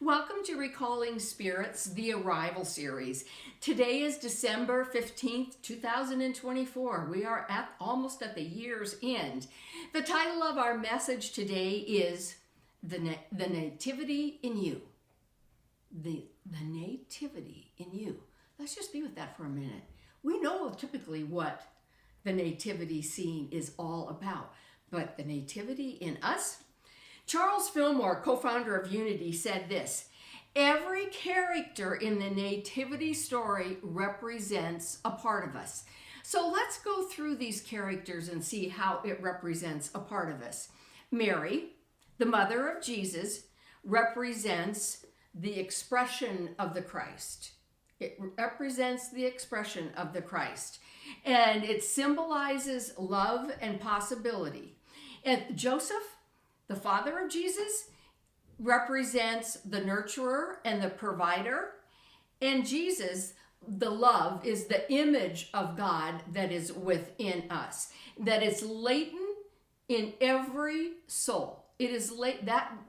Welcome to Recalling Spirits, the Arrival series. Today is December 15th, 2024. We are almost at the year's end. The title of our message today is The Nativity in You. The Nativity in You. Let's just be with that for a minute. We know typically what the nativity scene is all about, but the nativity in us? Charles Fillmore, co-founder of Unity, said this: every character in the nativity story represents a part of us. So let's go through these characters and see how it represents a part of us. Mary, the mother of Jesus, represents the expression of the Christ. It represents the expression of the Christ. And it symbolizes love and possibility. And Joseph, the father of Jesus, represents the nurturer and the provider. And Jesus, the love, is the image of God that is within us, that is latent in every soul. It is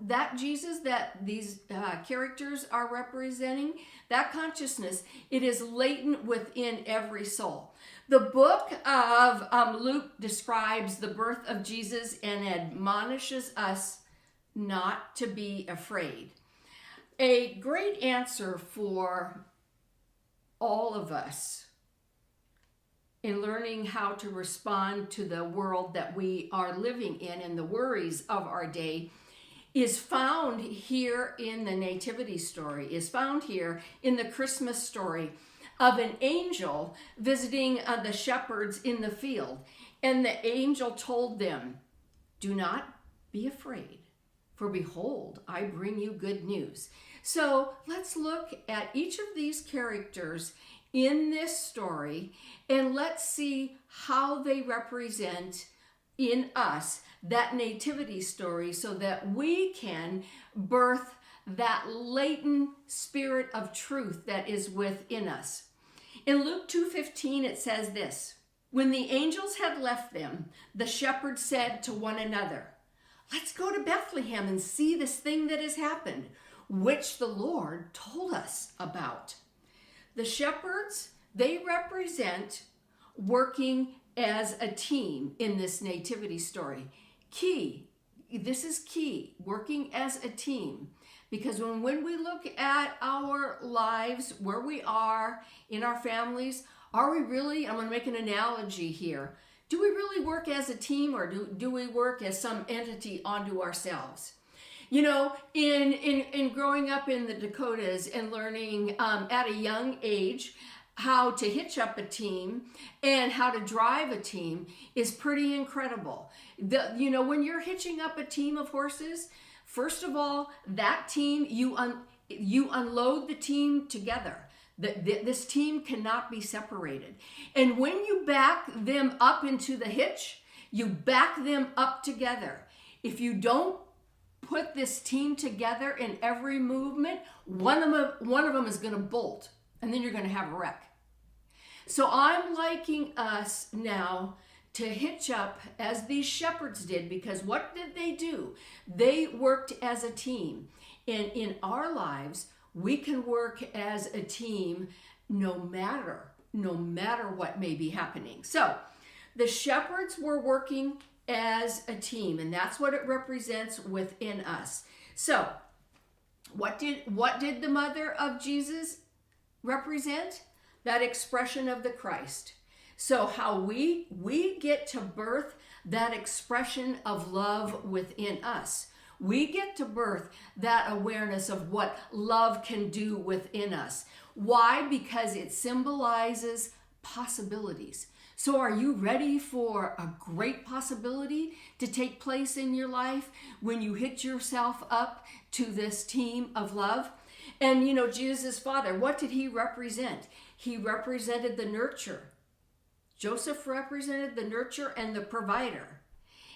that Jesus that these characters are representing, that consciousness, it is latent within every soul. The book of Luke describes the birth of Jesus and admonishes us not to be afraid. A great answer for all of us in learning how to respond to the world that we are living in and the worries of our day is found here in the nativity story, is found here in the Christmas story of an angel visiting the shepherds in the field. And the angel told them, "Do not be afraid, for behold, I bring you good news." So let's look at each of these characters in this story and let's see how they represent in us that nativity story so that we can birth that latent spirit of truth that is within us. In Luke 2:15 it says this: when the angels had left them, the shepherds said to one another, "Let's go to Bethlehem and see this thing that has happened, which the Lord told us about." The shepherds, they represent working as a team in this nativity story. This is key, working as a team. Because when we look at our lives, where we are in our families, are we really, I'm going to make an analogy here, do we really work as a team, or do we work as some entity onto ourselves? You know, in growing up in the Dakotas and learning at a young age how to hitch up a team and how to drive a team is pretty incredible. When you're hitching up a team of horses, first of all, that team, you unload the team together. This team cannot be separated. And when you back them up into the hitch, you back them up together. If you don't put this team together in every movement, one of them is going to bolt, and then you're going to have a wreck. So I'm liking us now to hitch up as these shepherds did, because what did they do? They worked as a team. And in our lives, we can work as a team no matter what may be happening. So the shepherds were working as a team, and that's what it represents within us. So what did the mother of Jesus represent? That expression of the Christ. So how we get to birth that expression of love within us. We get to birth that awareness of what love can do within us. Why? Because it symbolizes possibilities. So are you ready for a great possibility to take place in your life when you hitch yourself up to this team of love? And Jesus' father, what did he represent? He represented the nurture. Joseph represented the nurture and the provider.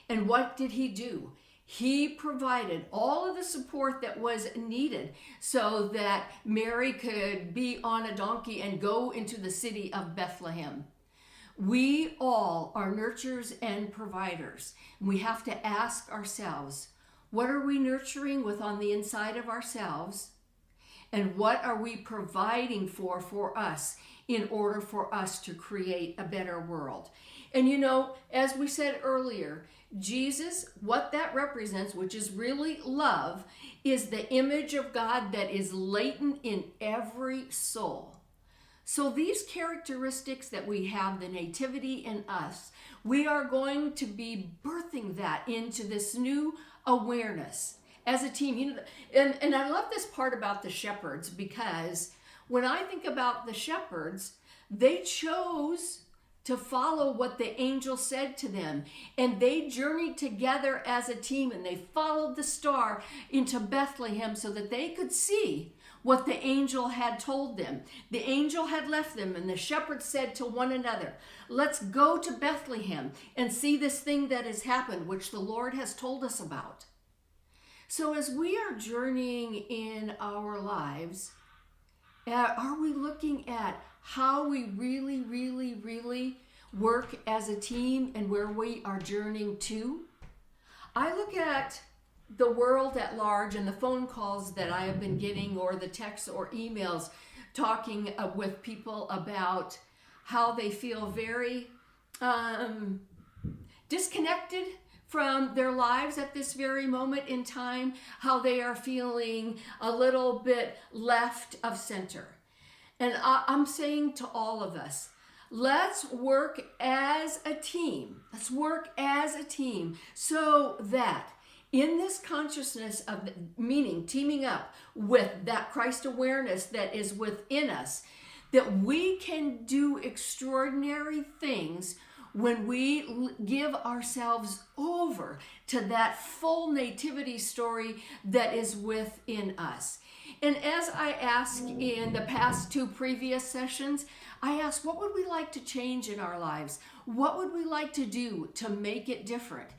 And what did he do? He provided all of the support that was needed so that Mary could be on a donkey and go into the city of Bethlehem. We all are nurturers and providers. We have to ask ourselves, what are we nurturing with on the inside of ourselves? And what are we providing for us in order for us to create a better world? And you know, as we said earlier, Jesus, what that represents, which is really love, is the image of God that is latent in every soul. So these characteristics that we have, the nativity in us, we are going to be birthing that into this new awareness as a team. You know, and I love this part about the shepherds, because when I think about the shepherds, they chose to follow what the angel said to them, and they journeyed together as a team, and they followed the star into Bethlehem so that they could see what the angel had told them. The angel had left them, and the shepherds said to one another, let's go to Bethlehem and see this thing that has happened, which the Lord has told us about. So as we are journeying in our lives, are we looking at how we really work as a team and where we are journeying to? I look at the world at large and the phone calls that I have been getting, or the texts or emails talking with people about how they feel very disconnected from their lives at this very moment in time, how they are feeling a little bit left of center. And I'm saying to all of us, let's work as a team. Let's work as a team so that in this consciousness of meaning, teaming up with that Christ awareness that is within us, that we can do extraordinary things when we give ourselves over to that full nativity story that is within us. And as I asked in the past two previous sessions, I asked, what would we like to change in our lives? What would we like to do to make it different?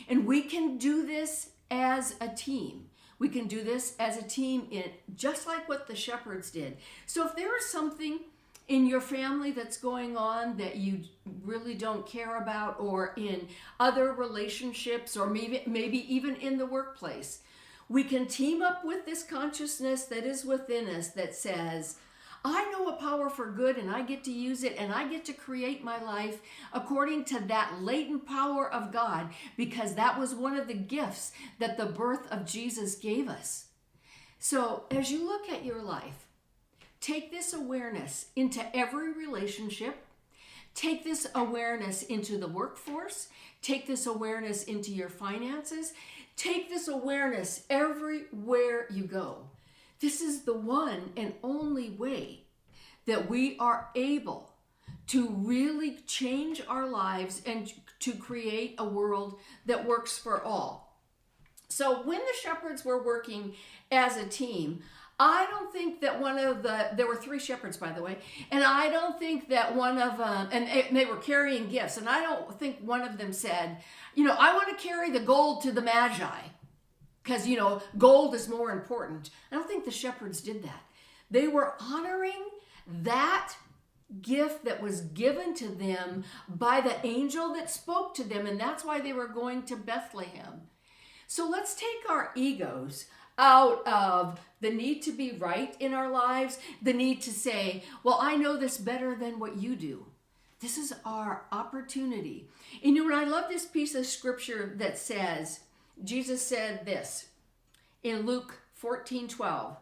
And we can do this as a team. We can do this as a team, just like what the shepherds did. So if there is something in your family that's going on that you really don't care about, or in other relationships, or maybe even in the workplace, we can team up with this consciousness that is within us that says, I know a power for good, and I get to use it, and I get to create my life according to that latent power of God, because that was one of the gifts that the birth of Jesus gave us. So as you look at your life, take this awareness into every relationship. Take this awareness into the workforce. Take this awareness into your finances. Take this awareness everywhere you go. This is the one and only way that we are able to really change our lives and to create a world that works for all. So when the shepherds were working as a team, I don't think that there were three shepherds, by the way, and I don't think that one of them, and they were carrying gifts, and I don't think one of them said, I want to carry the gold to the Magi, because, gold is more important. I don't think the shepherds did that. They were honoring that gift that was given to them by the angel that spoke to them, and that's why they were going to Bethlehem. So let's take our egos out of the need to be right in our lives, the need to say, well, I know this better than what you do. This is our opportunity. And I love this piece of scripture that says, Jesus said this in Luke 14:12,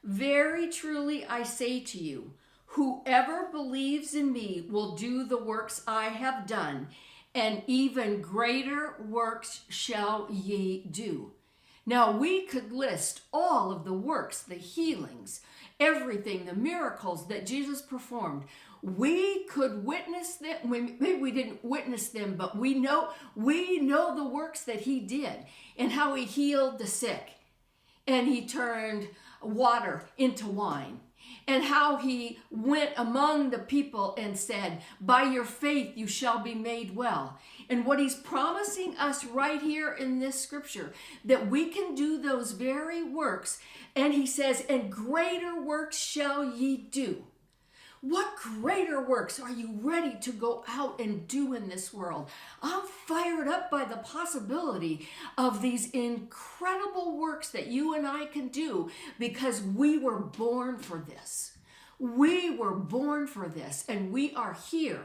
very truly I say to you, whoever believes in me will do the works I have done, and even greater works shall ye do. Now we could list all of the works, the healings, everything, the miracles that Jesus performed. We could witness them. Maybe we didn't witness them, but we know the works that he did, and how he healed the sick, and he turned water into wine, and how he went among the people and said, by your faith you shall be made well. And what he's promising us right here in this scripture, that we can do those very works. And he says, and greater works shall ye do. What greater works are you ready to go out and do in this world? I'm fired up by the possibility of these incredible works that you and I can do because we were born for this. We were born for this, and we are here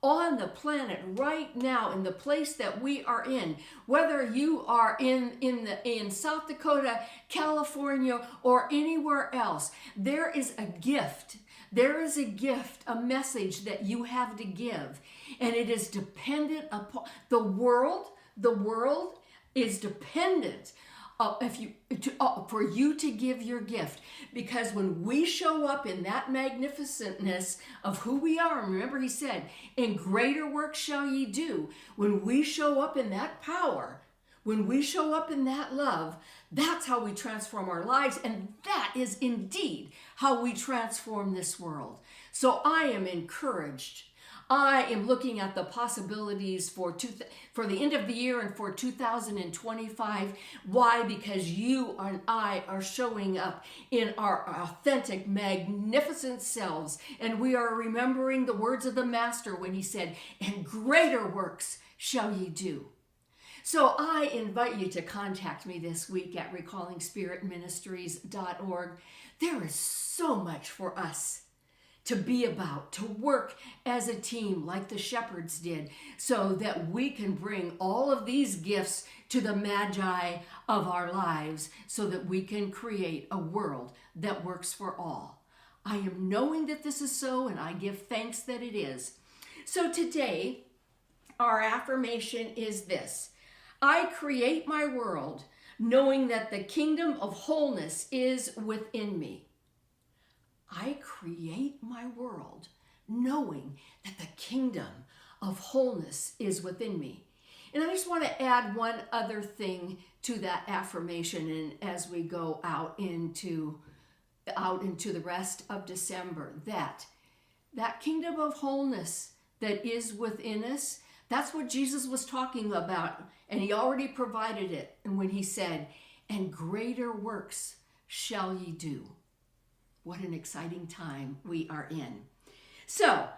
on the planet right now in the place that we are in, whether you are in South Dakota, California, or anywhere else. There is a gift. There is a gift, a message that you have to give, and it is dependent upon the world. The world is dependent for you to give your gift, because when we show up in that magnificentness of who we are, and remember he said, "In greater works shall ye do." When we show up in that power, when we show up in that love, that's how we transform our lives, and that is indeed how we transform this world. So I am encouraged. I am looking at the possibilities for the end of the year and for 2025. Why? Because you and I are showing up in our authentic, magnificent selves, and we are remembering the words of the Master when he said, "And greater works shall ye do." So I invite you to contact me this week at recallingspiritministries.org. There is so much for us to be about, to work as a team like the shepherds did, so that we can bring all of these gifts to the Magi of our lives, so that we can create a world that works for all. I am knowing that this is so, and I give thanks that it is. So today, our affirmation is this: I create my world knowing that the kingdom of wholeness is within me. I create my world knowing that the kingdom of wholeness is within me. And I just want to add one other thing to that affirmation, and as we go out into the rest of December, that kingdom of wholeness that is within us, that's what Jesus was talking about, and he already provided it. And when he said, "And greater works shall ye do." What an exciting time we are in. So,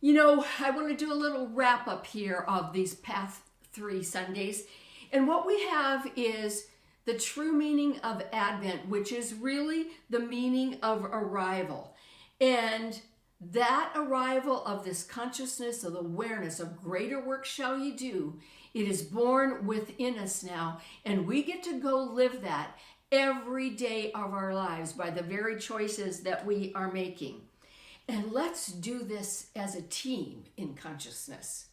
I want to do a little wrap up here of these past 3 Sundays. And what we have is the true meaning of Advent, which is really the meaning of arrival. And that arrival of this consciousness, of awareness of greater work shall ye do, it is born within us now, and we get to go live that every day of our lives by the very choices that we are making. And let's do this as a team in consciousness,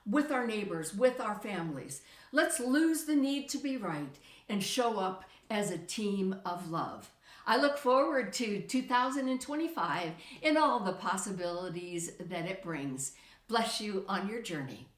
with our neighbors, with our families. Let's lose the need to be right and show up as a team of love. I look forward to 2025 and all the possibilities that it brings. Bless you on your journey.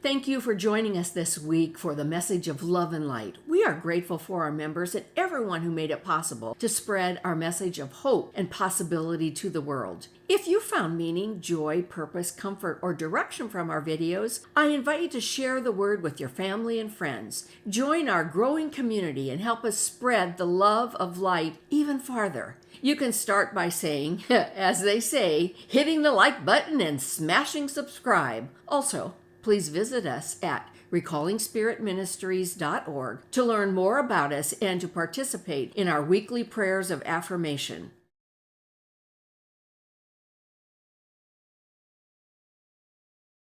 Thank you for joining us this week for the message of love and light. We are grateful for our members and everyone who made it possible to spread our message of hope and possibility to the world. If you found meaning, joy, purpose, comfort, or direction from our videos, I invite you to share the word with your family and friends. Join our growing community and help us spread the love of light even farther. You can start by saying, as they say, hitting the like button and smashing subscribe. Also, please visit us at recallingspiritministries.org to learn more about us and to participate in our weekly prayers of affirmation.